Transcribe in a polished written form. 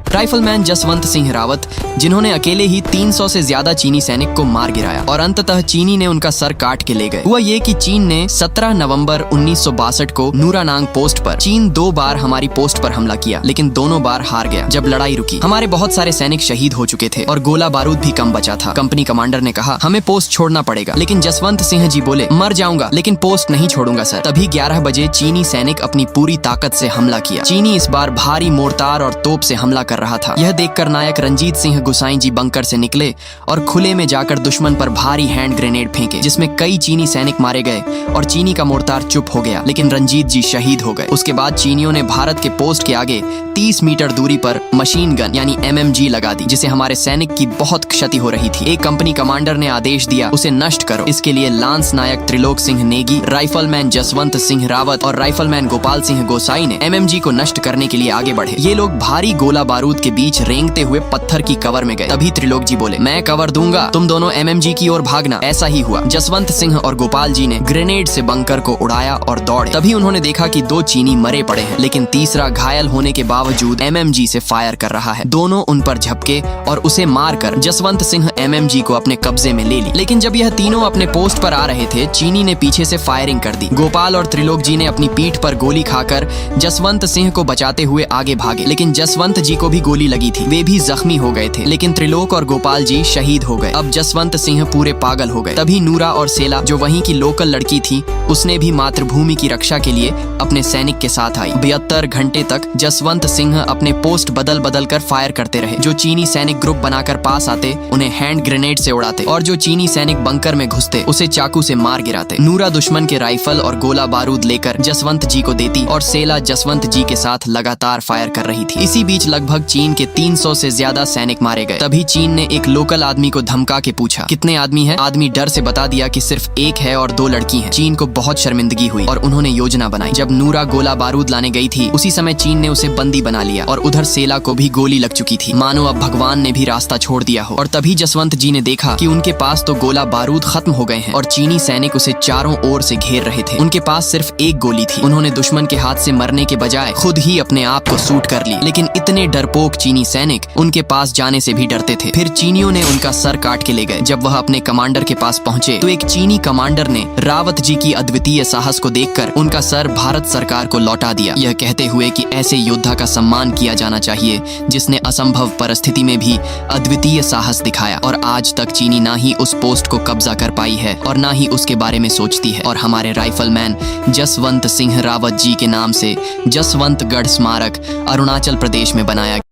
Rifleman Jaswant Singh Rawat, जिन्होंने अकेले ही 300 से ज्यादा चीनी सैनिक को मार गिराया और अंततः चीनी ने उनका सर काट के ले गए। हुआ ये कि चीन ने 17 नवंबर 1962 को नूरानांग पोस्ट पर चीन 2 बार हमारी पोस्ट पर हमला किया, लेकिन दोनों बार हार गया। जब लड़ाई रुकी, हमारे बहुत सारे सैनिक शहीद हो चुके थे और गोला बारूद भी कम बचा था। कंपनी कमांडर ने कहा, हमें पोस्ट छोड़ना पड़ेगा, लेकिन जसवंत सिंह जी बोले, मर जाऊंगा लेकिन पोस्ट नहीं छोड़ूंगा सर। तभी 11 बजे चीनी सैनिक अपनी पूरी ताकत से हमला किया। चीनी इस बार भारी मोर्टार और तोप से हमला कर रहा था। यह देखकर नायक रंजीत सिंह गुसाई जी बंकर से निकले और खुले में जाकर दुश्मन पर भारी हैंड ग्रेनेड फेंके, जिसमें कई चीनी सैनिक मारे गए और चीनी का मोर्टार चुप हो गया, लेकिन रंजीत जी शहीद हो गए। उसके बाद चीनियों ने भारत के पोस्ट के आगे 30 मीटर दूरी पर मशीन गन यानी MMG लगा दी, जिसे हमारे सैनिक की बहुत क्षति हो रही थी। एक कंपनी कमांडर ने आदेश दिया, उसे नष्ट करो। इसके लिए लांस नायक त्रिलोक सिंह नेगी, राइफलमैन जसवंत सिंह रावत और राइफलमैन गोपाल सिंह गोसाई ने MMG को नष्ट करने के लिए आगे बढ़े। ये लोग भारी गोला बारूद के बीच रेंगते हुए पत्थर की कवर में गए। तभी त्रिलोक जी बोले, मैं कवर दूंगा, तुम दोनों MMG की ओर भागना। ऐसा ही हुआ। जसवंत सिंह और गोपाल जी ने ग्रेनेड से बंकर को उड़ाया और दौड़े। तभी उन्होंने देखा कि 2 चीनी मरे पड़े हैं, लेकिन तीसरा घायल होने के बावजूद MMG से फायर कर रहा है। दोनों उन पर झपके और उसे मारकर जसवंत सिंह MMG को अपने कब्जे में ले ली। लेकिन जब यह तीनों अपने पोस्ट पर आ रहे थे, चीनी ने पीछे से फायरिंग कर दी। गोपाल और त्रिलोक जी ने अपनी पीठ पर गोली खाकर जसवंत सिंह को बचाते हुए आगे भागे, लेकिन जसवंत जी को भी गोली लगी थी। वे भी जख्मी हो गए थे, लेकिन त्रिलोक और गोपाल जी शहीद हो गए। अब जसवंत सिंह पूरे पागल हो गए। तभी नूरा और सेला, जो वहीं की लोकल लड़की थी, उसने भी मातृभूमि की रक्षा के लिए अपने सैनिक के साथ आई। 72 घंटे तक जसवंत सिंह अपने पोस्ट बदल बदल कर फायर करते रहे। जो चीनी सैनिक ग्रुप बनाकर पास आते, उन्हें हैंड ग्रेनेड से उड़ाते और जो चीनी सैनिक बंकर में घुसते, उसे चाकू से मार गिराते। नूरा दुश्मन के राइफल और गोला बारूद लेकर जसवंत जी को देती और सेला जसवंत जी के साथ लगातार फायर कर रही थी। इसी बीच लगभग चीन के 300 से ज्यादा सैनिक मारे गए। तभी चीन ने एक लोकल आदमी को धमका के पूछा, कितने आदमी हैं? आदमी डर से बता दिया कि सिर्फ एक है और 2 लड़की हैं। चीन को बहुत शर्मिंदगी हुई और उन्होंने योजना बनाई। जब नूरा गोला बारूद लाने गई थी, उसी समय चीन ने उसे बंदी बना लिया और उधर सेला को भी गोली लग चुकी थी, मानो अब भगवान ने भी रास्ता छोड़ दिया हो। और तभी जसवंत जी ने देखा कि उनके पास तो गोला बारूद खत्म हो गए हैं और चीनी सैनिक उसे चारों ओर से घेर रहे थे। उनके पास सिर्फ एक गोली थी। उन्होंने दुश्मन के हाथ से मरने के बजाय खुद ही अपने आप को शूट कर ली, लेकिन इतने डरपोक चीनी सैनिक उनके पास जाने से भी डरते थे। फिर चीनियों ने उनका सर काट के ले गए। जब वह अपने कमांडर के पास पहुंचे, तो एक चीनी कमांडर ने रावत जी की अद्वितीय साहस को देखकर उनका सर भारत सरकार को लौटा दिया, यह कहते हुए कि ऐसे योद्धा का सम्मान किया जाना चाहिए जिसने असंभव परिस्थिति में भी अद्वितीय साहस दिखाया। और आज तक चीनी ना ही उस पोस्ट को कब्जा कर पाई है और ना ही उसके बारे में सोचती है। और हमारे राइफलमैन जसवंत सिंह रावत जी के नाम से जसवंतगढ़ स्मारक अरुणाचल प्रदेश में बनाया